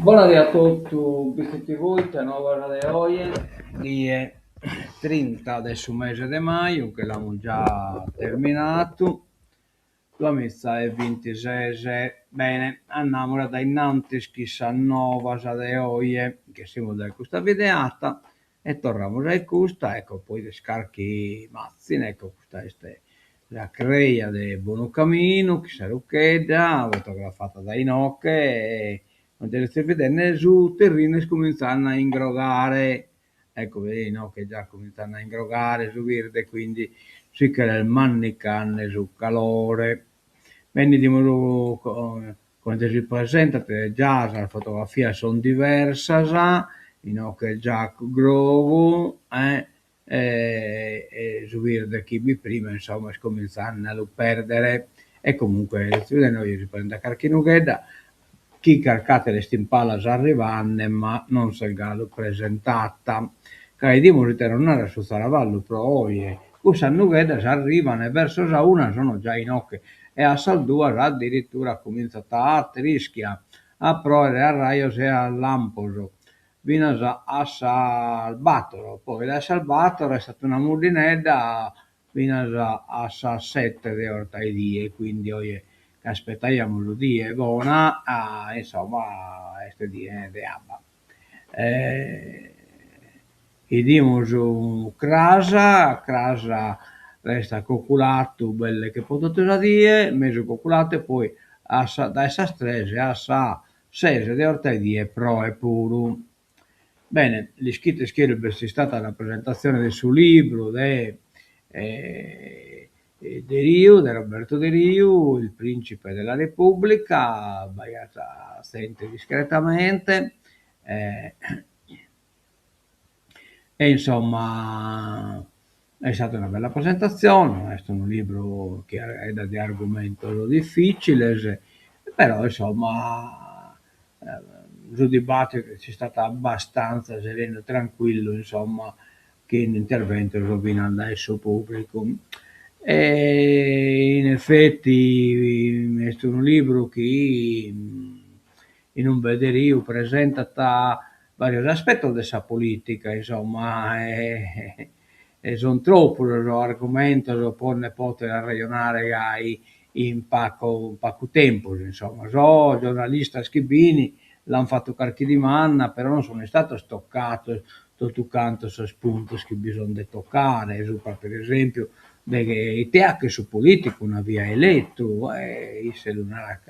Buonasera a tutti, visiti voi, nuova de oggi, dia 30 del mese di maio, che l'abbiamo già terminato, la messa è 26, bene, andiamo da innanzi chissà nuova di oggi, che siamo da questa videata, e torniamo da questa, ecco, poi le scarchi mazzine, ecco, questa è la creia del Buono Camino, che si ruccheggia, fotografata da Inoche, e non te le stai vedendo su terreno cominciano a ingrogare, ecco vedi no, che già cominciano a ingrogare su verde, quindi sì che il mannicanne su calore. Veniamo quando si presenta, già la fotografia sono diverse, no, che già grovo, e su verde chi vi prima, insomma, cominciano a lo perdere, e comunque noi si prende a Carchinughedda, chi carcate le stimpalas arrivanne, ma non se il gallo presentata. Che dimmi di non era su Zaravallo, però oggi, questa nugheda si arrivano e verso la una sono già in occhi e a Saldua addirittura comincia a rischia a provare a Raio se a Lamposo fino a Salvatore, poi da Salvatore è stata una mulinedda fino a 7 di ortaidie, quindi oggi aspettaiamo l'udie buona, insomma, este die de abba. Eh, Idimo su crasa resta cocculato, belle che potete da dire, mezzo cocculato e poi da essa strese a sa sese di ortaidie pro e puro. Bene, l'iscritta scrive è stata la presentazione del suo libro De Rio, di Roberto De Rio, Il principe della Repubblica, sbagliata sente discretamente, eh, e insomma è stata una bella presentazione, è un libro che è da di argomento difficile, però insomma il dibattito c'è stato abbastanza sereno e tranquillo, insomma, che in intervento rovinando il suo pubblico. E in effetti è un libro che in un vederio presenta vari aspetti della politica, insomma, e sono troppo argomenti, poi ne poter ragionare in poco tempo, insomma. So, giornalista Schibini l'hanno fatto qualche dimanda, però non sono stato stoccato tutto canto su spunti che bisogna toccare, per esempio, te anche su politico una via eletto, se non era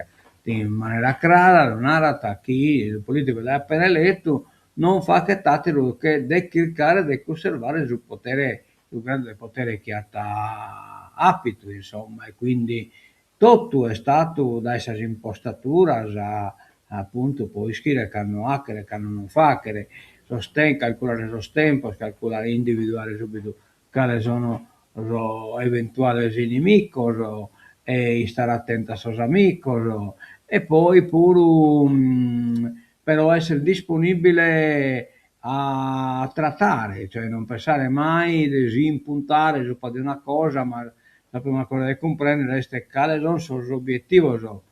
in maniera clara, non era chi il politico l'ha appena eletto, non fa che tatelo che de cercare di conservare il grande potere che ha apito, insomma, e quindi tutto è stato da essere impostatura appunto poi scrivere che hanno hacker, che hanno non facere, calcolare il tempo, calcolare, individuare subito quali sono eventuali nemici e stare attento a sos amigos e poi pure però essere disponibile a trattare, cioè non pensare mai di impuntare su di una cosa, ma la prima cosa da comprendere è quali sono i suoi obiettivi o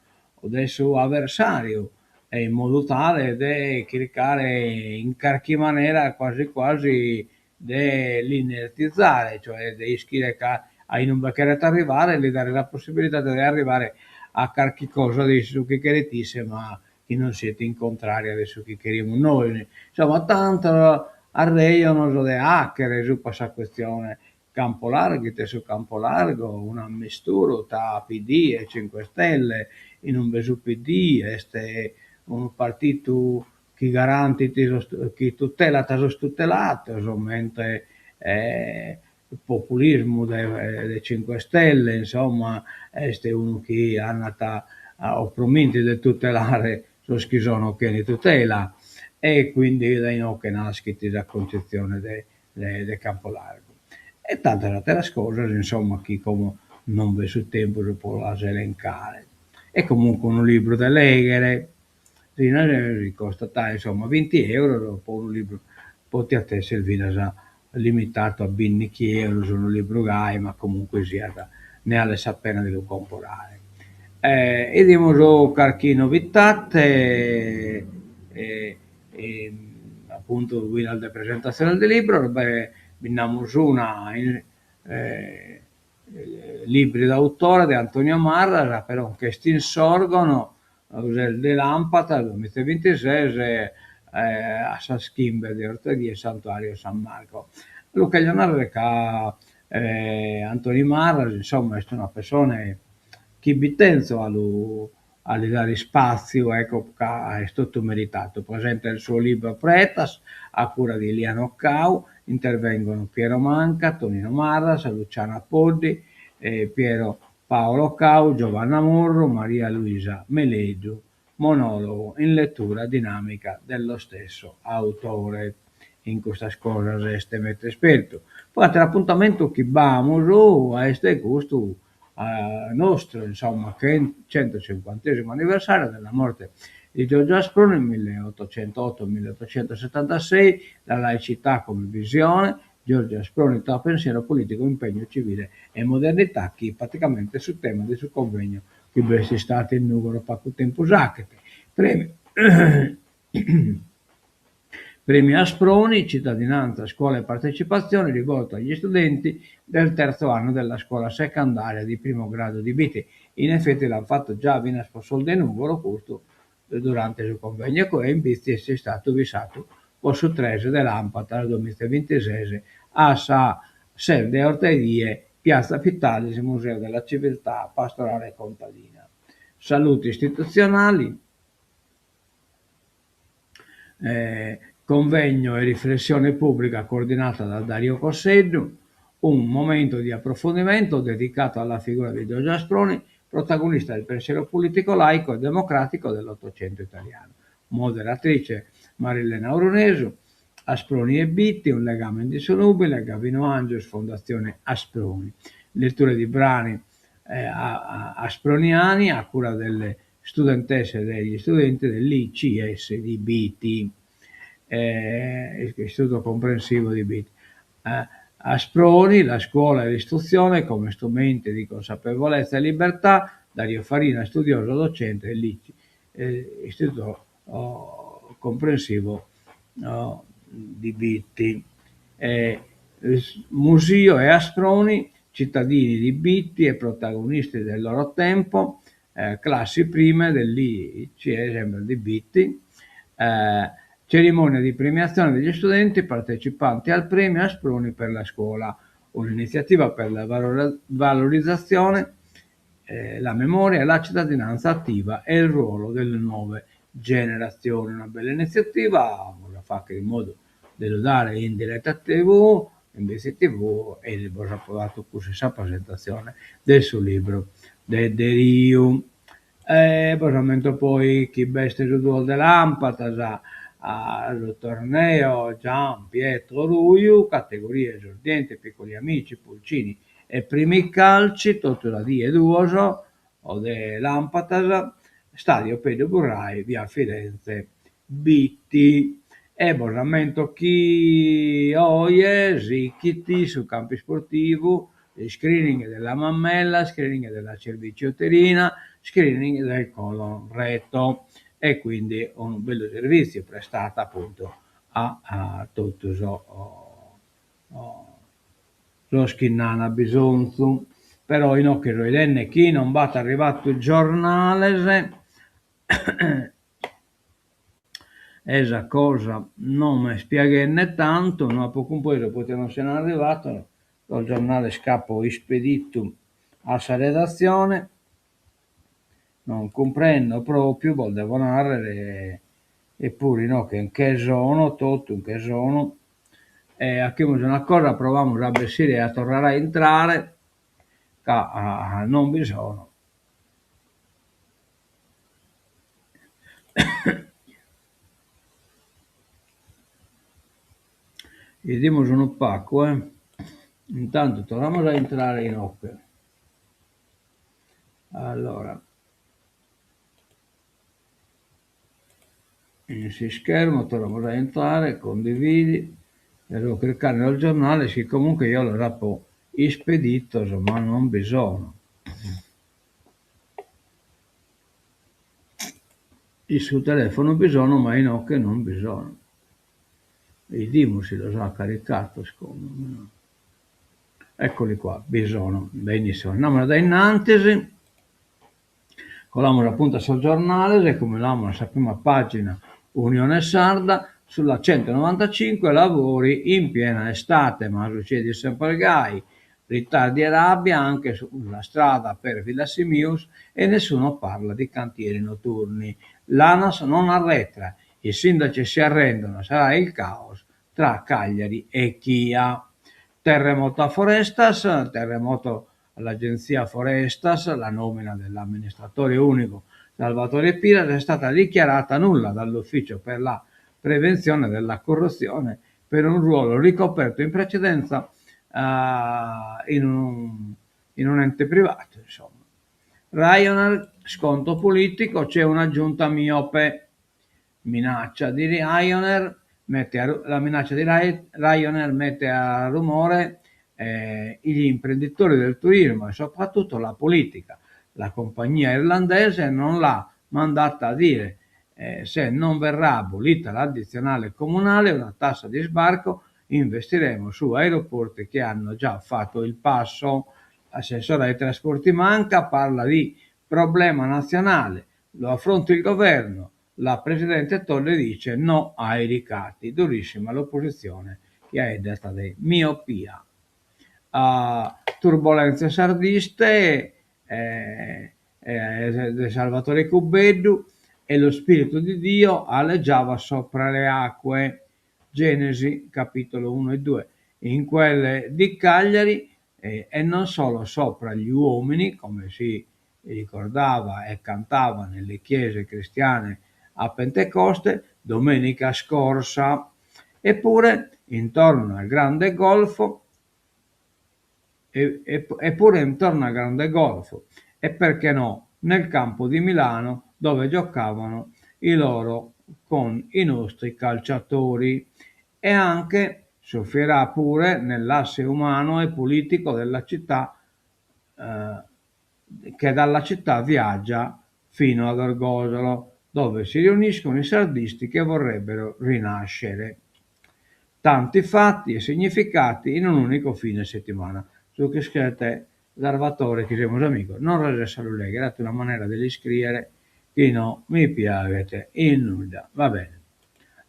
del suo avversario, e in modo tale da cercare in qualche maniera quasi quasi di inertizzare, cioè di iscrivere a non beccare arrivare e gli dare la possibilità di arrivare a qualche cosa di su che chiaritisse, ma che non siete in contrario adesso che chiariamo noi. Insomma, tanto arreiano so de hacker su questa questione campo largo, te su campo largo, una mistura tra PD e 5 Stelle, in un besu PD, este un partito che garanti, che tutela, ti tutelato, mentre il populismo dei 5 Stelle, insomma, è uno che ha nata a prometti di tutelare lo schisono che ne tutela e quindi dai no che nasce la concezione del campo largo. E tante altre cose, insomma, chi come non vede sul tempo si può elencare. È comunque un libro da leggere, costa insomma 20 euro, dopo un libro poi a te servire già limitato a 20 euro, sono un libro gai, ma comunque sia ne ha la pena di lo comprare. E diamo qualche novità, appunto la presentazione del libro, beh, abbiamo una eh, libri d'autore di Antonio Marra, però che si insorgono de Lampata del 2026 a San Schimbe di Ortodì e Santuario San Marco. Lo che gli hanno che Antonio Marra, insomma, è una persona che bitenzo a dare spazio, ecco, che è stato meritato. Per esempio il suo libro Pretas, a cura di Liano Cau, intervengono Piero Manca, Tonino Marras, Luciana Poddi, Piero Paolo Cau, Giovanna Morro, Maria Luisa Meleggio, monologo in lettura dinamica dello stesso autore. In questa cosa este mette esperto. Poi l'appuntamento che abbiamo a este gusto nostro, insomma, che è il 150° anniversario della morte di Giorgio Asproni nel 1808-1876, la laicità come visione, Giorgio Asproni tra pensiero politico, impegno civile e modernità, che praticamente sul tema del suo convegno che è stato in numero poco tempo usacete. Premio. Premio Asproni, cittadinanza, scuola e partecipazione rivolto agli studenti del terzo anno della scuola secondaria di primo grado di Biti. In effetti l'hanno fatto già a Sponsol de Numero, questo durante il convegno che in Biti è stato visato o su 3 dell'Ampata nel 2026 a Sa Serde Ortedie, Piazza Vitalis, Museo della Civiltà Pastorale Contadina. Saluti istituzionali. Convegno e riflessione pubblica coordinata da Dario Cosseddu, un momento di approfondimento dedicato alla figura di Giorgio Asproni, protagonista del pensiero politico laico e democratico dell'Ottocento italiano. Moderatrice Marilena Auronesu, Asproni e Bitti, un legame indissolubile, Gavino Angius, Fondazione Asproni. Letture di brani asproniani a cura delle studentesse e degli studenti dell'ICS di Biti, Istituto Comprensivo di Biti. Asproni, la scuola e l'istruzione come strumenti di consapevolezza e libertà, Dario Farina, studioso docente dell'ICI, Istituto Comprensivo di Biti. Musio e Asproni, cittadini di Bitti e protagonisti del loro tempo, classi prime dell'ICE, sempre di Bitti, cerimonia di premiazione degli studenti partecipanti al premio Asproni per la scuola, un'iniziativa per la valorizzazione, la memoria e la cittadinanza attiva e il ruolo delle nuove generazioni. Una bella iniziativa, la fa anche in modo di dare in diretta TV, in BCTV e di aver approvato questa presentazione del suo libro De Deriu. Poi chi beste il duo dell'Ampata al torneo Gian Pietro Ruiu, categorie esordienti, piccoli amici, pulcini e primi calci, tutto da die duoso o dell'Ampata, stadio Pedro Burrai, via Firenze, Bitti. E Borramento chi oie, Zicchiti su campi sportivi, screening della mammella, screening della cervice uterina, screening del colon retto e quindi un bello servizio prestato appunto a tutto lo schinnana bisonzo. Però in che roidenne chi non va arrivato il giornale esa cosa non mi spiegenne tanto, ma poco un po' dopo che non se n'è arrivato, il giornale scappo ispedito a sa redazione, non comprendo proprio, volevo narrare, eppure no, che in che sono, tutto in che sono, e a che una cosa provamo a bessire a tornare a entrare, che non bisogna. Gli dimos un pacco, Intanto torniamo a entrare in opera. Allora, in si schermo, torniamo a entrare, condividi, e devo cliccare nel giornale, sì, comunque io lo rappo ispedito, ma non bisogna. il suo telefono bisogna, ma io no che non bisogna. Il Dimo si lo sa caricato, secondo me. Eccoli qua, bisogna, benissimo. Andiamo da innantesi, colamo appunto sul giornale, e come l'amo la prima pagina Unione Sarda, sulla 195 lavori in piena estate, ma succede sempre gai, ritardi e rabbia anche sulla strada per Villa Simius e nessuno parla di cantieri notturni. L'ANAS non arretra, i sindaci si arrendono, sarà il caos tra Cagliari e Chia. Terremoto a Forestas, terremoto all'agenzia Forestas, la nomina dell'amministratore unico Salvatore Piras è stata dichiarata nulla dall'Ufficio per la prevenzione della corruzione per un ruolo ricoperto in precedenza in un ente privato. Insomma. Ryanair, sconto politico, c'è una giunta miope, minaccia di Ryanair, la minaccia di Ryanair mette a rumore gli imprenditori del turismo e soprattutto la politica. La compagnia irlandese non l'ha mandata a dire se non verrà abolita l'addizionale comunale, una tassa di sbarco, investiremo su aeroporti che hanno già fatto il passo. L'assessore ai trasporti Manca parla di problema nazionale, lo affronta il governo, la Presidente Tolle dice no ai ricatti, durissima l'opposizione che è detta di miopia. Turbolenze sardiste di Salvatore Cubeddu e lo Spirito di Dio aleggiava sopra le acque, Genesi capitolo 1 e 2, in quelle di Cagliari e non solo sopra gli uomini, come si ricordava e cantava nelle chiese cristiane a Pentecoste domenica scorsa, eppure intorno al grande golfo eppure intorno al grande golfo e perché no nel campo di Milano dove giocavano i loro con i nostri calciatori e anche soffierà pure nell'asse umano e politico della città che dalla città viaggia fino ad Orgosolo dove si riuniscono i sardisti che vorrebbero rinascere. Tanti fatti e significati in un unico fine settimana. Su che scrivete Salvatore, che siamo amici, non resta l'ulega, date una maniera di scrivere che no mi piace in nulla. Va bene.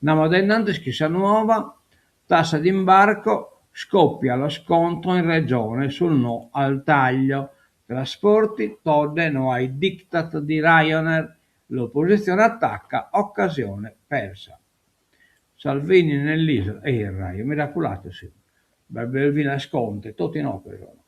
Andiamo da innanzi, schissa nuova, tassa d'imbarco, scoppia lo scontro in regione sul no al taglio. Trasporti, Todde no ai diktat di Ryanair, l'opposizione attacca, occasione persa. Salvini nell'isola e il Raio, miracolato sì, Belvina Sconte, tutti no che sono.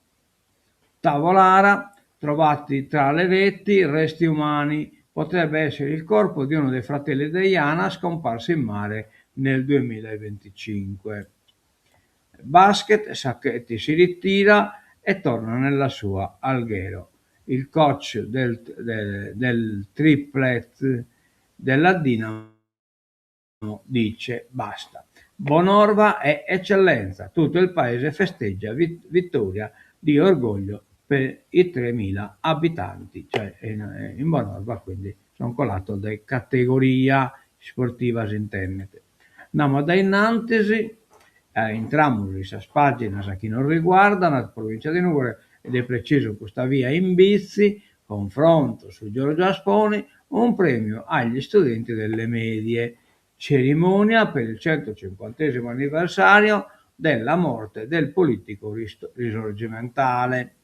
Tavolara, trovati tra le reti resti umani, potrebbe essere il corpo di uno dei fratelli Deiana scomparso in mare nel 2025. Basket, Sacchetti si ritira e torna nella sua Alghero. Il coach del triplet della Dinamo dice basta. Bonorva è eccellenza, tutto il paese festeggia vittoria di orgoglio per i 3.000 abitanti, cioè in Bonorva, quindi sono colato di categoria sportiva internet. Andiamo da innantesi, entriamo in questa pagina a chi non riguarda, la provincia di Nuoro, ed è preciso questa via in Bizzi, confronto su Giorgio Asponi, un premio agli studenti delle medie, cerimonia per il 150 anniversario della morte del politico risorgimentale.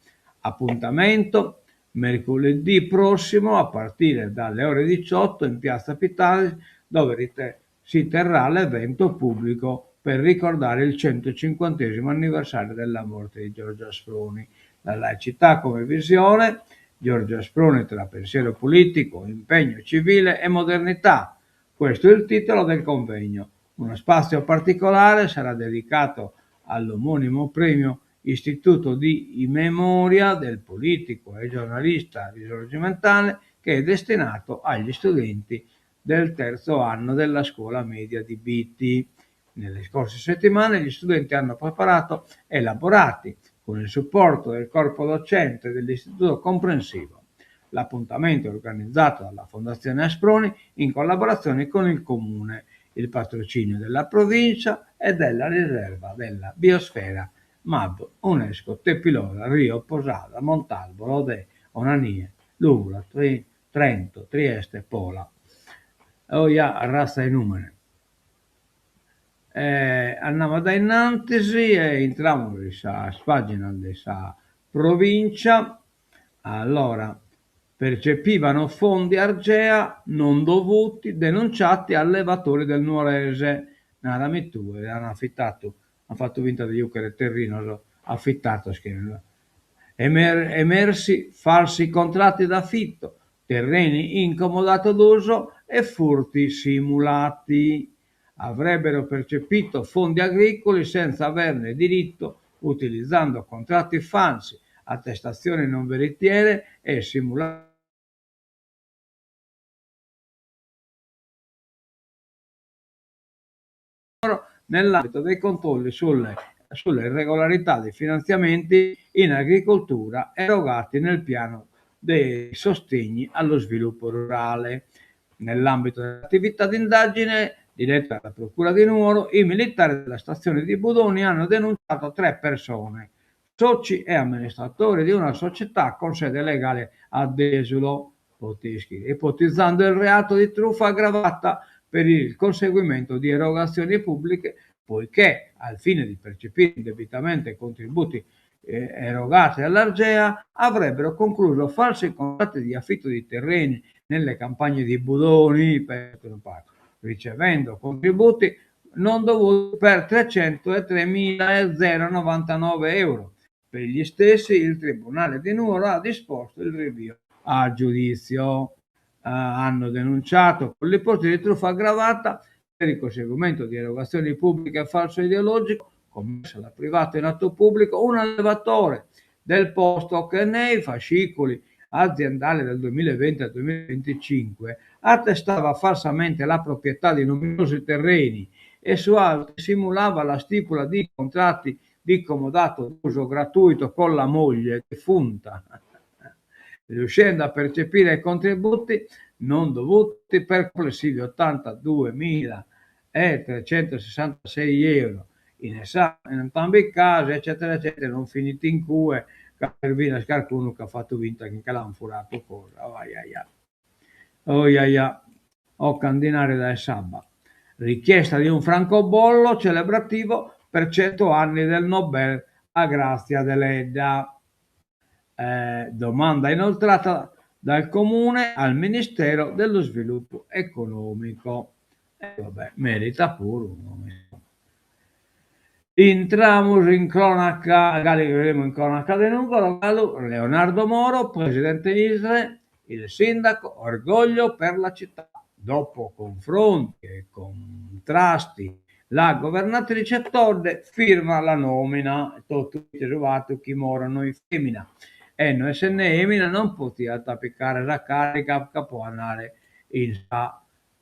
Appuntamento mercoledì prossimo a partire dalle ore 18 in piazza Pitali, dove si terrà l'evento pubblico per ricordare il 150 anniversario della morte di Giorgio Asproni. La laicità come visione, Giorgio Asproni tra pensiero politico, impegno civile e modernità. Questo è il titolo del convegno. Uno spazio particolare sarà dedicato all'omonimo premio Istituto di Memoria del politico e giornalista risorgimentale che è destinato agli studenti del terzo anno della scuola media di Bitti. Nelle scorse settimane gli studenti hanno preparato elaborati con il supporto del corpo docente dell'istituto comprensivo L'appuntamento è organizzato dalla Fondazione Asproni in collaborazione con il Comune, il patrocinio della provincia e della riserva della biosfera MAB UNESCO Tepilora, Rio, Posada, Montalbo, Rodè, Onanie, Lugura, Trento, Trieste, Pola. Oia, razza e numeri. Andiamo da innanzi e entriamo nella pagina della provincia. Allora, percepivano fondi Argea non dovuti denunciati allevatori del Nuorese. Nella Mittue hanno affittato, hanno fatto vinta di Juchere Terrino, affittato, emersi falsi contratti d'affitto, terreni incomodato d'uso e furti simulati. Avrebbero percepito fondi agricoli senza averne diritto, utilizzando contratti falsi, attestazioni non veritiere e simulati nell'ambito dei controlli sulle irregolarità dei finanziamenti in agricoltura erogati nel piano dei sostegni allo sviluppo rurale. Nell'ambito dell'attività di indagine diretta dalla Procura di Nuoro, i militari della stazione di Budoni hanno denunciato 3 persone, soci e amministratori di una società con sede legale a Desulo, ipotizzando il reato di truffa aggravata per il conseguimento di erogazioni pubbliche, poiché al fine di percepire indebitamente contributi erogati all'Argea avrebbero concluso falsi contratti di affitto di terreni nelle campagne di Budoni, ricevendo contributi non dovuti per 303.099 euro. Per gli stessi il Tribunale di Nuoro ha disposto il rinvio a giudizio. Hanno denunciato con l'ipotesi di truffa aggravata per il conseguimento di erogazioni pubbliche a falso ideologico commessa da privato in atto pubblico un allevatore del posto che nei fascicoli aziendali del 2020 al 2025 attestava falsamente la proprietà di numerosi terreni e su altri simulava la stipula di contratti di comodato d'uso gratuito con la moglie defunta, riuscendo a percepire contributi non dovuti per complessivi 82.366 euro in entrambi i casi, eccetera, eccetera, non finiti in cue, per via qualcuno che ha fatto vinta che l'hanno furato cosa. O candinare da Sabba. Richiesta di un francobollo celebrativo per 100 anni del Nobel a Grazia Deledda. Domanda inoltrata dal Comune al Ministero dello Sviluppo Economico. Vabbè, merita pure un momento. Entramos in cronaca, magari vedremo in cronaca di Nuoro, Leonardo Moro, presidente di Israele, il sindaco, orgoglio per la città. Dopo confronti e contrasti, la governatrice Todde firma la nomina, tutti trovato chi morano in femmina. E noi se ne emina non poteva tappicare la carica che può andare in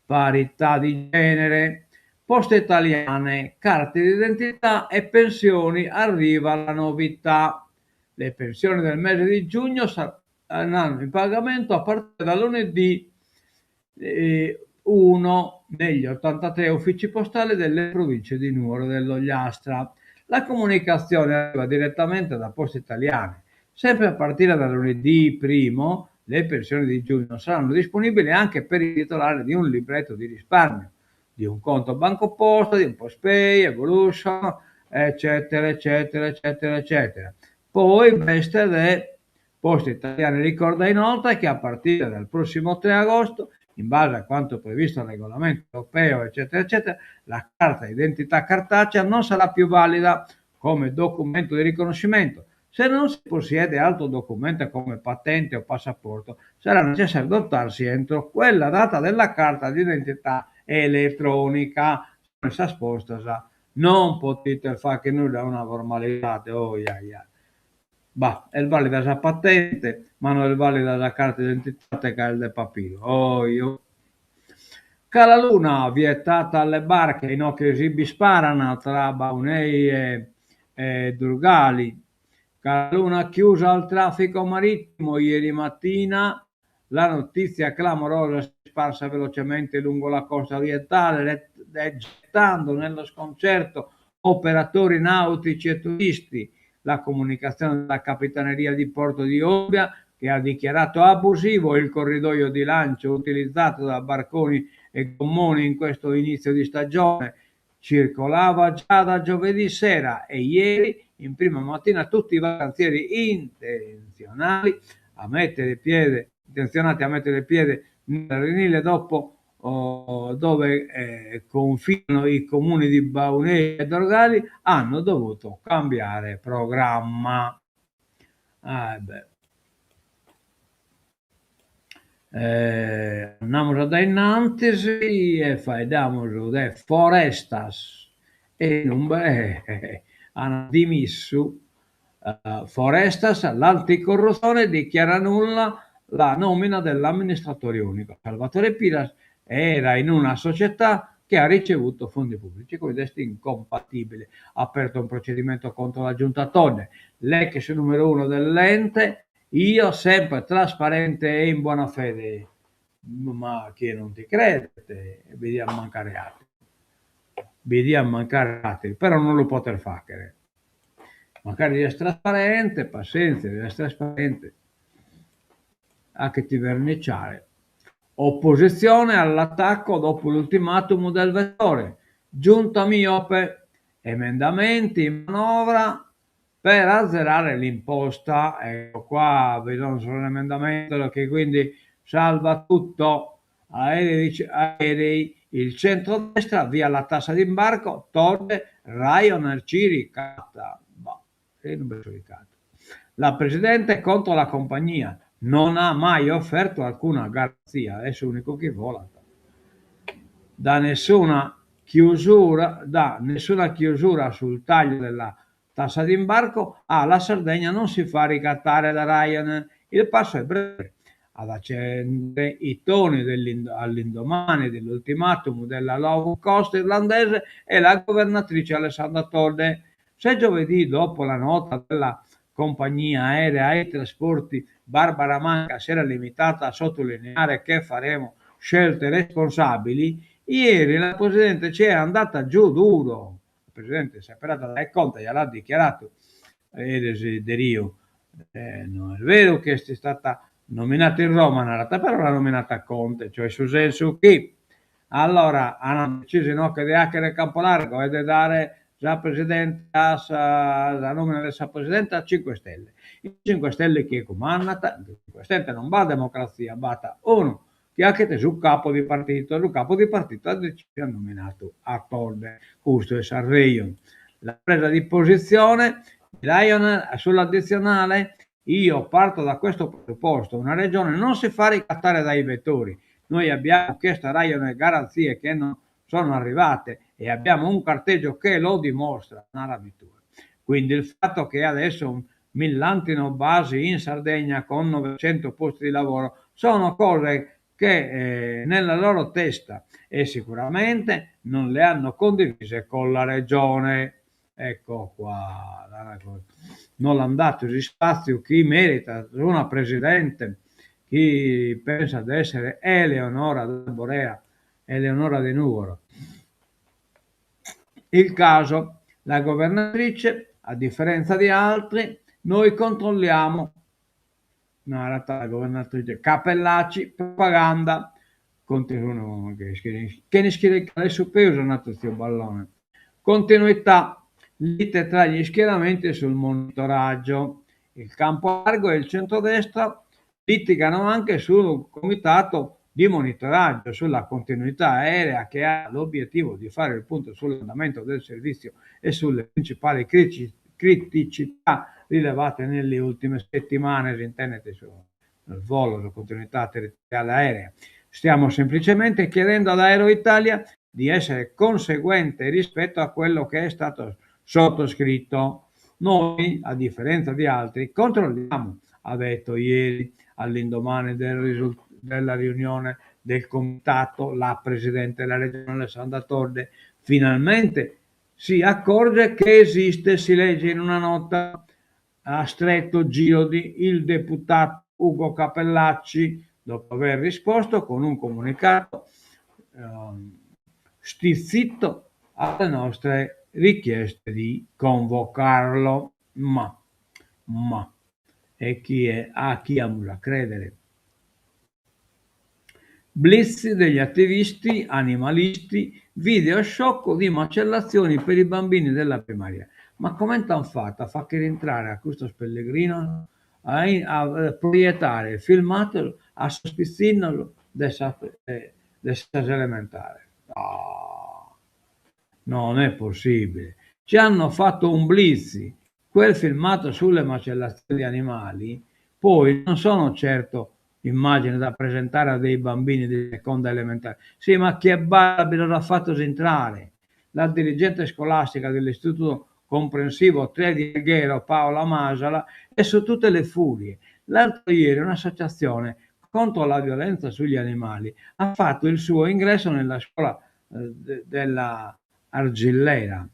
parità di genere. Poste italiane, carte d'identità e pensioni, arriva la novità. Le pensioni del mese di giugno saranno in pagamento a partire da lunedì 1 negli 83 uffici postali delle province di Nuoro e dell'Ogliastra. La comunicazione arriva direttamente da Poste Italiane. Sempre a partire da lunedì 1 le pensioni di giugno saranno disponibili anche per i titolari di un libretto di risparmio, di un conto Banco Posta, di un Postpay, Evolution, eccetera, eccetera, eccetera, eccetera. Poi Poste Italiane ricorda inoltre che a partire dal prossimo 3 agosto, in base a quanto previsto dal regolamento europeo, eccetera, eccetera, la carta d'identità cartacea non sarà più valida come documento di riconoscimento. Se non si possiede altro documento come patente o passaporto, sarà necessario dotarsi entro quella data della carta d'identità elettronica. Questa sposta non potete fare che nulla, una formalità. Bah, è valida la patente, ma non è valida la carta d'identità che è il papiro. Cala Luna, vietata alle barche, i che esibi sparano tra Baunei e Durgali. Cala Luna chiusa al traffico marittimo ieri mattina la notizia clamorosa si è sparsa velocemente lungo la costa orientale, gettando nello sconcerto operatori nautici e turisti. La comunicazione della Capitaneria di Porto di Olbia, che ha dichiarato abusivo il corridoio di lancio utilizzato da barconi e gommoni in questo inizio di stagione, circolava già da giovedì sera e ieri in prima mattina tutti i vacanzieri intenzionati a mettere piede nel Rinile dopo dove confinano i comuni di Baunei e Dorgali hanno dovuto cambiare programma. Andiamo da innanzi e vediamo de Forestas e non hanno dimesso Forestas, l'anticorruzione dichiara nulla la nomina dell'amministratore unico. Salvatore Piras era in una società che ha ricevuto fondi pubblici, con questo è incompatibile. Ha aperto un procedimento contro la giunta Tonne, l'ex numero uno dell'ente, io sempre trasparente e in buona fede, ma chi non ti crede, vedi a mancare altri, però non lo poter fare. Magari di essere trasparente, pazienza, di essere trasparente, anche ti verniciare. Opposizione all'attacco dopo l'ultimatum del vettore, giunta miope, emendamenti in manovra per azzerare l'imposta. Ecco qua, vedo solo un emendamento che quindi salva tutto, aerei, il centrodestra via la tassa d'imbarco, toglie Ryanair, ci ricatta. La Presidente è contro la compagnia, non ha mai offerto alcuna garanzia, è l'unico che vola. Da nessuna chiusura sul taglio della tassa d'imbarco, la Sardegna non si fa ricattare da Ryanair, il passo è breve. Ad accendere i toni all'indomani dell'ultimatum della low cost irlandese è la governatrice Alessandra Todde. Se giovedì, dopo la nota della compagnia aerea e trasporti Barbara Manca si era limitata a sottolineare che faremo scelte responsabili, ieri la Presidente ci è andata giù duro. La Presidente, separata dai conti, gliel'ha dichiarato desiderio. Non è vero che è stata nominata in Roma, in realtà però l'ha nominata a Conte, cioè su senso che allora hanno deciso in occhio di hacker Campolargo e di dare la Presidente la nomina del Presidente a 5 Stelle. I 5 Stelle che comanda, il 5 Stelle non va a democrazia, basta uno che anche sul capo di partito ha deciso nominato a Todde, questo è Sarreio. La presa di posizione di Ryanair sull'addizionale, io parto da questo presupposto: una regione non si fa ricattare dai vettori. Noi abbiamo chiesto a Ryanair garanzie che non sono arrivate e abbiamo un carteggio che lo dimostra, quindi il fatto che adesso millantino basi in Sardegna con 900 posti di lavoro sono cose che nella loro testa e sicuramente non le hanno condivise con la regione. Ecco qua, non hanno dato spazio chi merita una presidente, chi pensa di essere Eleonora da Borea, Eleonora di Nuoro. Il caso, la governatrice, a differenza di altri, noi controlliamo, no, in realtà la governatrice Capellacci, propaganda, continuano che ne schiera adesso peso nato questo ballone, continuità, lite tra gli schieramenti sul monitoraggio, il campo largo e il centrodestra litigano anche sul comitato di monitoraggio sulla continuità aerea che ha l'obiettivo di fare il punto sull'andamento del servizio e sulle principali criticità rilevate nelle ultime settimane interne sul volo, sulla continuità territoriale aerea. Stiamo semplicemente chiedendo ad Aero Italia di essere conseguente rispetto a quello che è stato sottoscritto. Noi, a differenza di altri, controlliamo, ha detto ieri all'indomani della riunione del comitato la Presidente della Regione Alessandra Todde. Finalmente si accorge che esiste, si legge in una nota a stretto giro il deputato Ugo Capellacci, dopo aver risposto con un comunicato stizzito alle nostre richieste di convocarlo. Ma, e chi amusa credere? Blitz degli attivisti animalisti, video sciocco di macellazioni per i bambini della primaria. Ma come hanno fatto a far rientrare a questo pellegrino a proiettare il filmato, a sospizzinarlo di essere elementare? No, non è possibile. Ci hanno fatto un blitz, quel filmato sulle macellazioni di animali, poi non sono certo immagini da presentare a dei bambini di seconda elementare. Sì, ma che babbo l'ha fatto entrare? La dirigente scolastica dell'istituto comprensivo 3 di Alghero, Paola Masala, è su tutte le furie. L'altro ieri un'associazione contro la violenza sugli animali ha fatto il suo ingresso nella scuola della Argillera,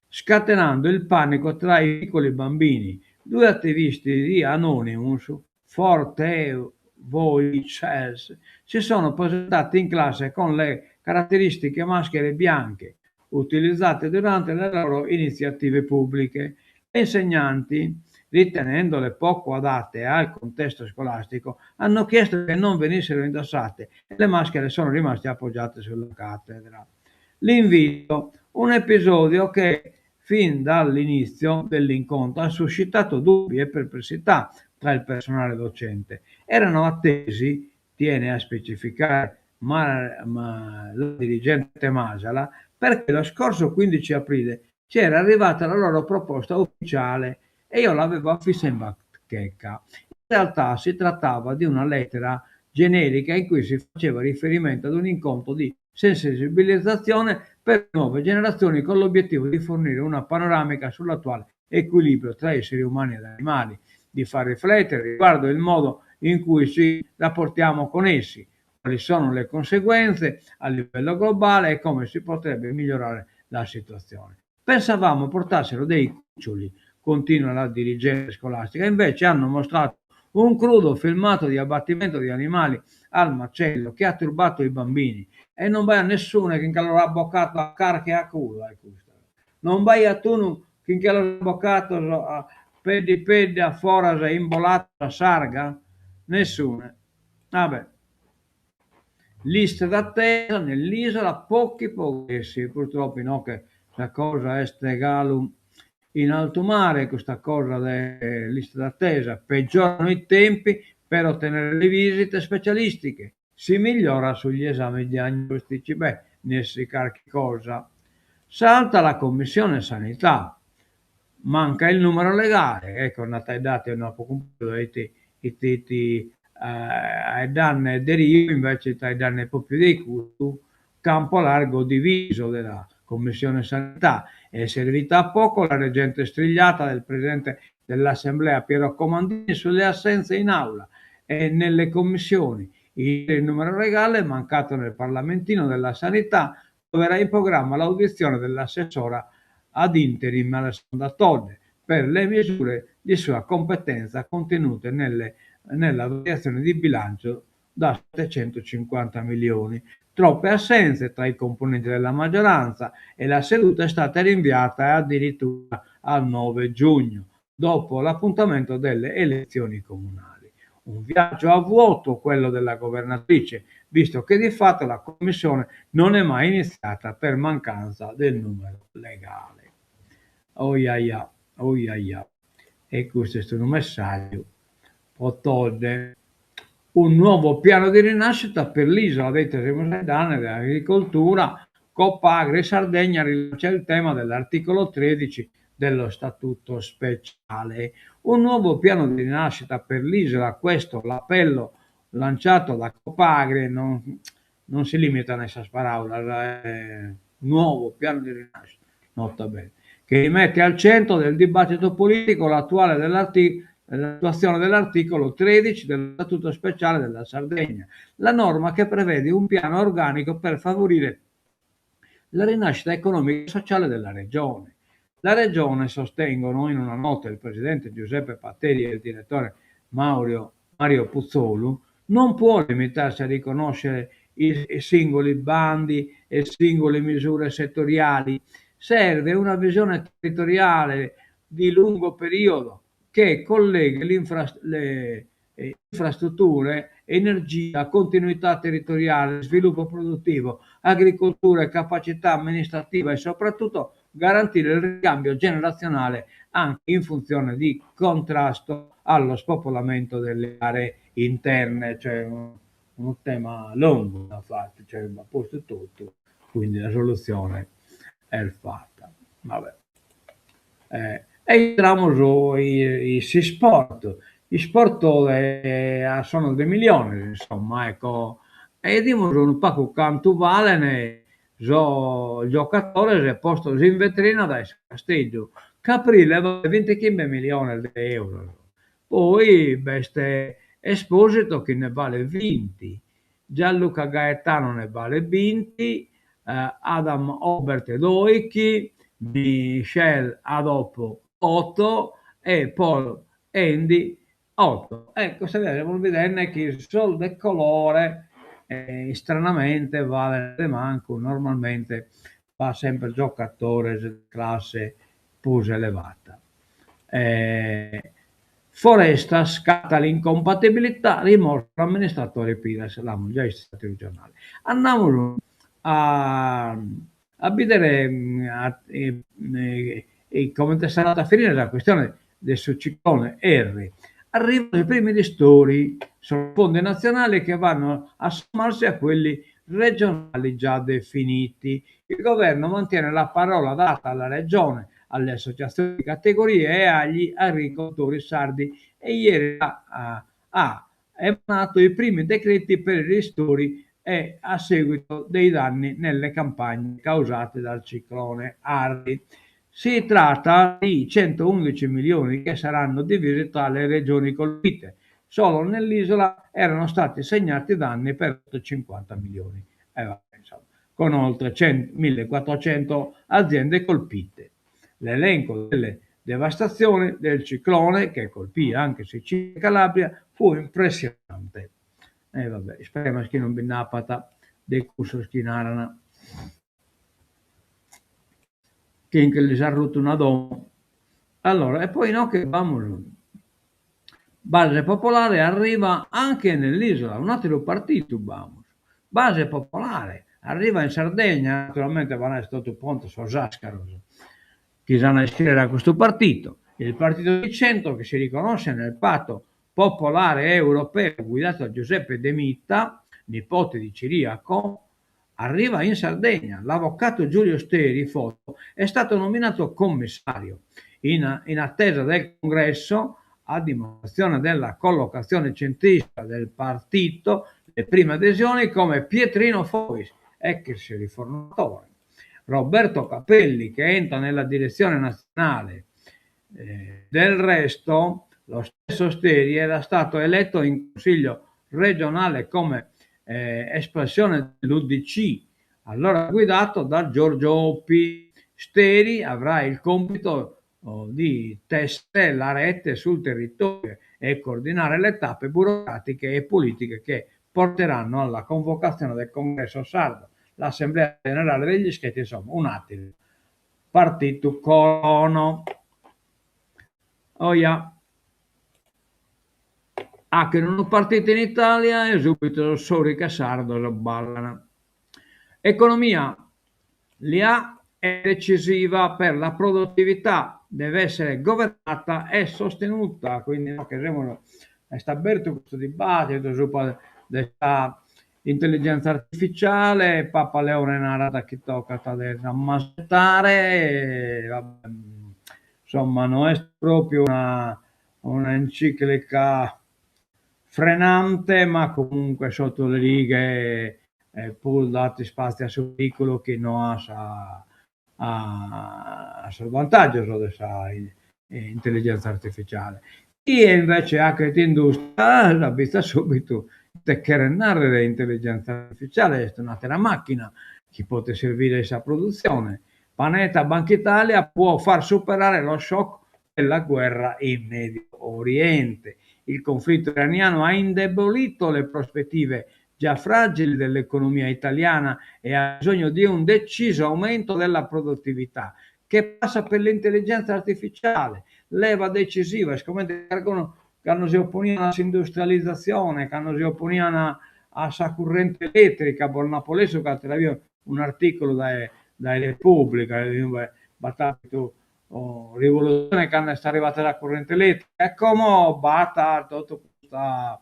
scatenando il panico tra i piccoli bambini. Due attivisti di Anonymous, Forte Voices, si sono presentati in classe con le caratteristiche maschere bianche utilizzate durante le loro iniziative pubbliche. Le insegnanti, ritenendole poco adatte al contesto scolastico, hanno chiesto che non venissero indossate e le maschere sono rimaste appoggiate sulla cattedra. L'invito, un episodio che fin dall'inizio dell'incontro ha suscitato dubbi e perplessità tra il personale docente. Erano attesi, tiene a specificare la dirigente Masala, perché lo scorso 15 aprile c'era arrivata la loro proposta ufficiale e io l'avevo affissa in bacheca. In realtà si trattava di una lettera generica in cui si faceva riferimento ad un incontro di sensibilizzazione per nuove generazioni con l'obiettivo di fornire una panoramica sull'attuale equilibrio tra esseri umani ed animali, di far riflettere riguardo il modo in cui ci rapportiamo con essi, quali sono le conseguenze a livello globale e come si potrebbe migliorare la situazione. Pensavamo portassero dei cuccioli, continua la dirigente scolastica, invece hanno mostrato un crudo filmato di abbattimento di animali al macello che ha turbato i bambini e non vai a nessuno che l'ha boccato a carche a culo. Non vai a tu che l'ha boccato a pedi a foras e imbolato a sarga? Nessuno. Vabbè. Liste d'attesa nell'isola, pochissimi, purtroppo no, che la cosa è stegalum in alto mare, questa cosa delle liste d'attesa, peggiorano i tempi per ottenere le visite specialistiche, si migliora sugli esami diagnostici, ne si carichi cosa. Salta la commissione sanità, manca il numero legale, ecco, andate ai dati, non può compiere i ai danni deriva invece dai danni proprio dei custi, campo largo diviso della Commissione Sanità. È servita a poco la reggente strigliata del Presidente dell'Assemblea Piero Comandini sulle assenze in aula e nelle commissioni. Il numero legale è mancato nel Parlamentino della Sanità, dove era in programma l'audizione dell'assessora ad interim Alessandra Todde per le misure di sua competenza contenute nella variazione di bilancio da 750 milioni. Troppe assenze tra i componenti della maggioranza e la seduta è stata rinviata addirittura al 9 giugno, dopo l'appuntamento delle elezioni comunali. Un viaggio a vuoto quello della governatrice, visto che di fatto la commissione non è mai iniziata per mancanza del numero legale. Oh iaia, oh iaia. E questo è stato un messaggio Potode. Un nuovo piano di rinascita per l'isola dei terremotati dell'agricoltura. Coppa Agri Sardegna rilancia il tema dell'articolo 13 dello statuto speciale. Un nuovo piano di rinascita per l'isola, questo l'appello lanciato da Coppa Agri non si limita a essere parola, nuovo piano di rinascita, nota bene, che mette al centro del dibattito politico l'attuazione dell'articolo 13 dello Statuto speciale della Sardegna, la norma che prevede un piano organico per favorire la rinascita economica e sociale della regione. La regione, sostengono in una nota il presidente Giuseppe Patteri e il direttore Mario Puzzolu, non può limitarsi a riconoscere i singoli bandi e singole misure settoriali. Serve una visione territoriale di lungo periodo che colleghi le infrastrutture, energia, continuità territoriale, sviluppo produttivo, agricoltura e capacità amministrativa e soprattutto garantire il ricambio generazionale anche in funzione di contrasto allo spopolamento delle aree interne, cioè un tema lungo da fare, cioè a posto tutto, quindi la soluzione è fatta. Vabbè. E entriamo sui sport. I sport sono dei milioni, insomma, ecco. E dimostra un po' quanto vale so giocatore se posto in vetrina da Castello. Caprile vale 25 milioni di euro. Poi Beste Esposito che ne vale 20. Gianluca Gaetano ne vale 20. Adam Obert Doichi, Michel Adopo 8 e Paul Andy 8. Ecco, se vedete, vedere che il sol del colore stranamente vale manco, normalmente va sempre giocatore di classe più elevata. Foresta scatta l'incompatibilità, rimostra l'amministratore Piras, l'hanno già stati regionali. Andiamo a vedere come sarà andata a finire la questione del ciclone R. Arrivano i primi ristori sul fondi nazionali che vanno a sommarsi a quelli regionali già definiti. Il governo mantiene la parola data alla regione, alle associazioni di categorie e agli agricoltori sardi e ieri ha emanato i primi decreti per i ristori e a seguito dei danni nelle campagne causate dal ciclone Harvey. Si tratta di 111 milioni che saranno divisi tra le regioni colpite. Solo nell'isola erano stati segnati danni per 50 milioni, insomma, con oltre 1.400 aziende colpite. L'elenco delle devastazioni del ciclone, che colpì anche Sicilia e Calabria, fu impressionante. Vabbè, speriamo che non binapata dei cursos che narrano. Che gli ha rotto una donna. Allora, e poi no che vamos. Base popolare arriva anche nell'isola, un altro partito vamos. Base popolare arriva in Sardegna, naturalmente van a essere tutto pronto su Zascaro, chi sanno iscrivere a questo partito. Il partito di centro che si riconosce nel patto popolare europeo guidato da Giuseppe De Mitta, nipote di Ciriaco, arriva in Sardegna. L'avvocato Giulio Steri, foto, è stato nominato commissario. In attesa del congresso, a dimostrazione della collocazione centrista del partito, le prime adesioni come Pietrino Fois, ex riformatore, Roberto Capelli che entra nella direzione nazionale. Del resto, lo stesso Steri era stato eletto in consiglio regionale come espressione dell'UDC, allora guidato da Giorgio Oppi. Steri avrà il compito di testare la rete sul territorio e coordinare le tappe burocratiche e politiche che porteranno alla convocazione del congresso sardo, l'assemblea generale degli iscritti, insomma un attimo. Partito Colono. Oh yeah. Che non ho partito in Italia e subito Sorica Sardo lo ballano. Economia. L'IA è decisiva per la produttività, deve essere governata e sostenuta, quindi no, che è aperto questo dibattito su questa intelligenza artificiale. Papa Leone narrata che tocca adesso ammazzare, insomma non è proprio una enciclica frenante, ma comunque sotto le righe pur dati spazi a suo piccolo che non ha a suo vantaggio questa intelligenza artificiale. E invece anche l'industria la vista subito che narrare l'intelligenza artificiale è una macchina che può servire questa produzione. Panetta Banca Italia può far superare lo shock della guerra in Medio Oriente. il conflitto iraniano ha indebolito le prospettive già fragili dell'economia italiana e ha bisogno di un deciso aumento della produttività, che passa per l'intelligenza artificiale, leva decisiva, siccome che non si opponevano all'industrializzazione, che non si opponevano a corrente elettrica, per Napoleso che aveva un articolo da Repubblica, battato rivoluzione che è arrivata la corrente elettrica, e come batta tutto questa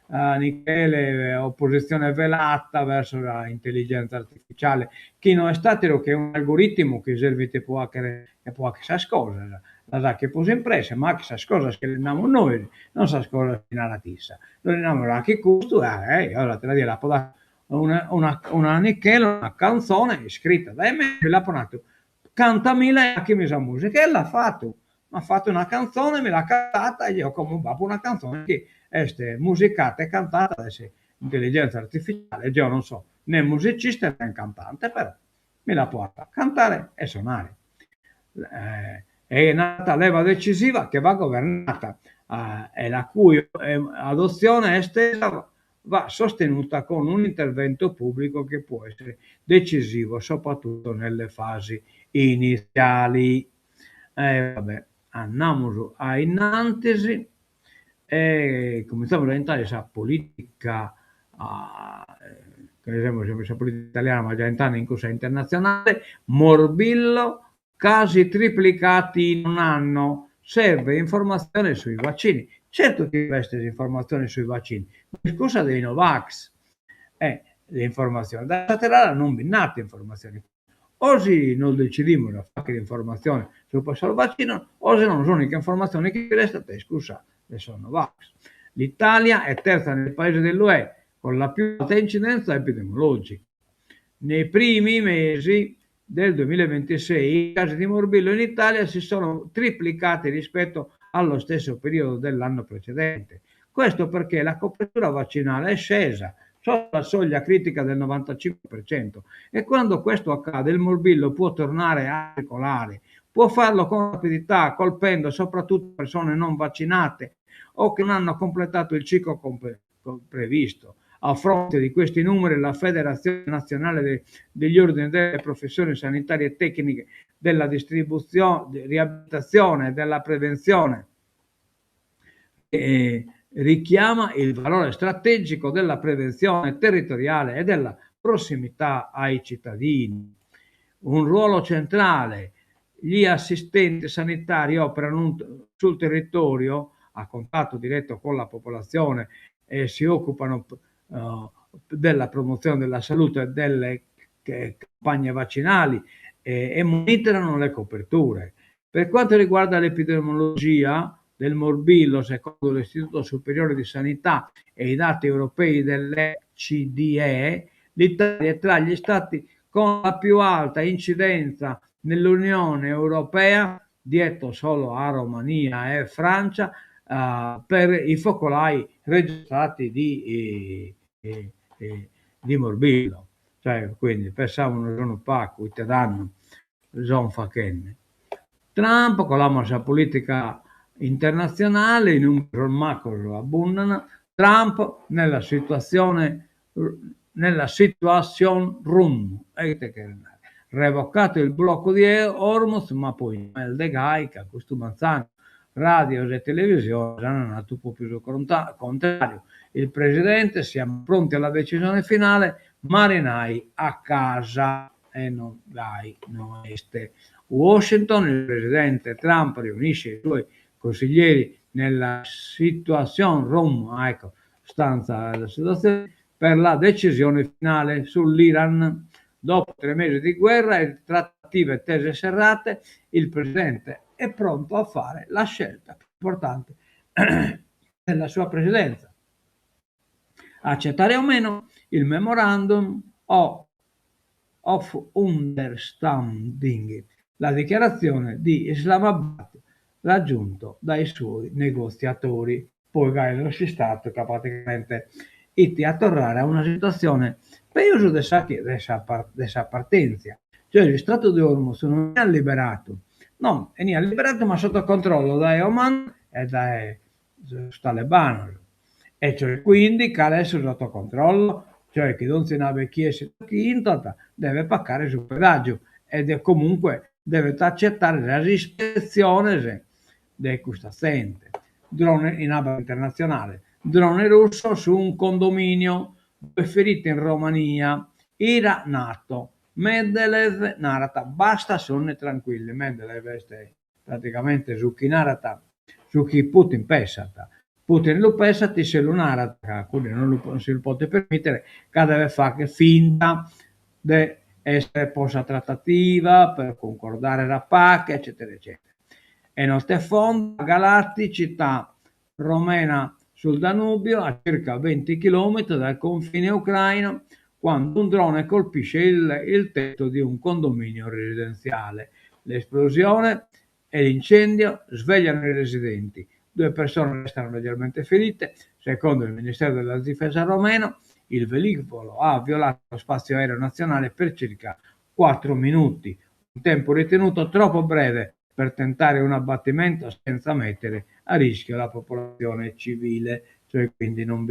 Michele, opposizione velata verso l'intelligenza artificiale, che non è stato che un algoritmo che serve può che sa cosa, la che pose imprese, ma che sa cosa che le andiamo noi, non sa cosa che la tissa. Noi andiamo a che costo, ora te la dirà, una Michele, una canzone scritta da me, l'ha ponato, cantamela e che mi sa musica, e l'ha fatto. Ha fatto una canzone, me l'ha cantata e io come una canzone che è musicata e cantata da intelligenza artificiale, io non so né musicista né cantante, però me la porta a cantare e suonare. È nata leva decisiva che va governata e la cui adozione estesa va sostenuta con un intervento pubblico che può essere decisivo soprattutto nelle fasi iniziali. Vabbè, andiamo a innantesi e cominciamo a entrare questa politica, per esempio questa politica italiana, ma già entrando in corsa internazionale. Morbillo, casi triplicati in un anno, serve informazione sui vaccini. Certo che queste informazioni sui vaccini, ma scusa dei Novax, le informazioni, da Saterara non binate informazioni. Oggi non decidimos a fare l'informazione sul passato vaccino, oggi non sono l'unica informazione che resta, scusa, le sono Vax. L'Italia è terza nel paese dell'UE con la più alta incidenza epidemiologica. Nei primi mesi del 2026 i casi di morbillo in Italia si sono triplicati rispetto allo stesso periodo dell'anno precedente. Questo perché la copertura vaccinale è scesa sotto la soglia critica del 95% e quando questo accade il morbillo può tornare a circolare, può farlo con rapidità colpendo soprattutto persone non vaccinate o che non hanno completato il ciclo previsto. A fronte di questi numeri la Federazione Nazionale degli Ordini delle Professioni Sanitarie e Tecniche della Distribuzione, Riabilitazione e della Prevenzione richiama il valore strategico della prevenzione territoriale e della prossimità ai cittadini. Un ruolo centrale. Gli assistenti sanitari operano sul territorio a contatto diretto con la popolazione e si occupano della promozione della salute e delle campagne vaccinali e monitorano le coperture. Per quanto riguarda l'epidemiologia del morbillo, secondo l'Istituto Superiore di Sanità e i dati europei dell'ECDE, l'Italia è tra gli stati con la più alta incidenza nell'Unione Europea, dietro solo a Romania e Francia, per i focolai registrati di morbillo. Cioè, quindi pensavano che non pacco, ti danno, sono facenne. Trump con la sua politica internazionale, i numeri macro abbondano. Trump nella situation room, revocato il blocco di Hormuz, ma poi il De Gaia, questo Manzano, radio e televisione hanno nato un po' più sul contrario. Il presidente, siamo pronti alla decisione finale, marinai a casa e non dai, non este. Washington, il presidente Trump riunisce i suoi consiglieri nella situation room, ecco, stanza della situazione, per la decisione finale sull'Iran. Dopo 3 mesi di guerra e trattative tese serrate, il presidente è pronto a fare la scelta più importante della sua presidenza: accettare o meno il memorandum of understanding, la dichiarazione di Islamabad raggiunto dai suoi negoziatori. Poi non si è stato che praticamente a tornare a una situazione peggio della partenza. Cioè il Stato di Hormuz non è liberato, no, è liberato ma sotto controllo da Oman e talibanos. E cioè quindi che adesso sotto controllo, cioè che non se ne chiese quinta, deve pagare su pedaggio ed è comunque deve accettare la ispezione di questa gente. Drone in ambito internazionale, drone russo su un condominio, 2 feriti in Romania, Ira NATO, Medvedev narata, basta sonne tranquilli, Medvedev è praticamente su chi narata, su chi Putin pesata. Putin lo pesati se lo narata, quindi non si lo può permettere, che deve fare finta di essere posta trattativa per concordare la PAC, eccetera, eccetera. E non ste fondo, Galati, città romena sul Danubio, a circa 20 km dal confine ucraino, quando un drone colpisce il tetto di un condominio residenziale. L'esplosione e l'incendio svegliano i residenti. 2 persone restano leggermente ferite. Secondo il Ministero della Difesa romeno, il velivolo ha violato lo spazio aereo nazionale per circa 4 minuti, un tempo ritenuto troppo breve per tentare un abbattimento senza mettere a rischio la popolazione civile, cioè quindi non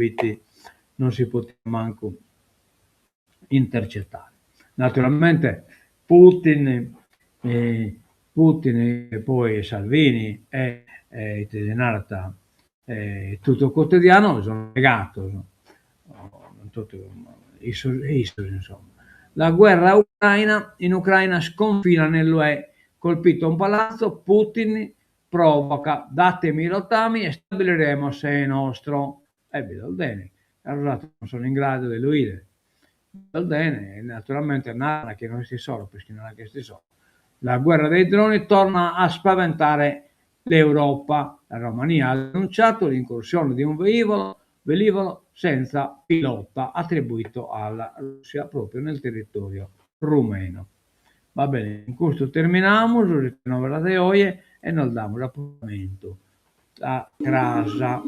si poteva manco intercettare. Naturalmente Putin, Putin e poi Salvini e Tedenarta tutto il quotidiano sono legato, insomma. La guerra ucraina, in Ucraina sconfina nell'UE, colpito un palazzo, Putin provoca, datemi rottami e stabiliremo se è nostro. E bene, allora non sono in grado di lui. Bene, naturalmente nada che non sia solo, perché non è che sia solo. La guerra dei droni torna a spaventare l'Europa. La Romania ha annunciato l'incursione di un velivolo senza pilota attribuito alla Russia proprio nel territorio rumeno. Va bene, in questo terminiamo, rinnoverà de hoy e nos damos appuntamento a casa.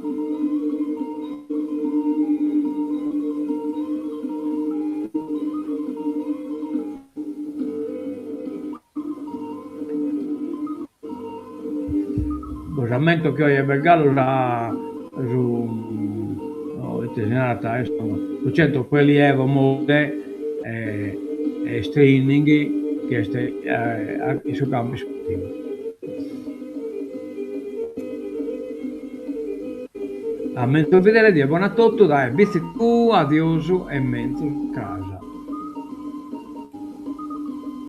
Rammento che oggi è Belgallo su segnalata insomma, su certo prelievo mode e streaming che su campi sportivi. A mentre vedere di buona tutto dai, visti tu, adioso e mentre casa.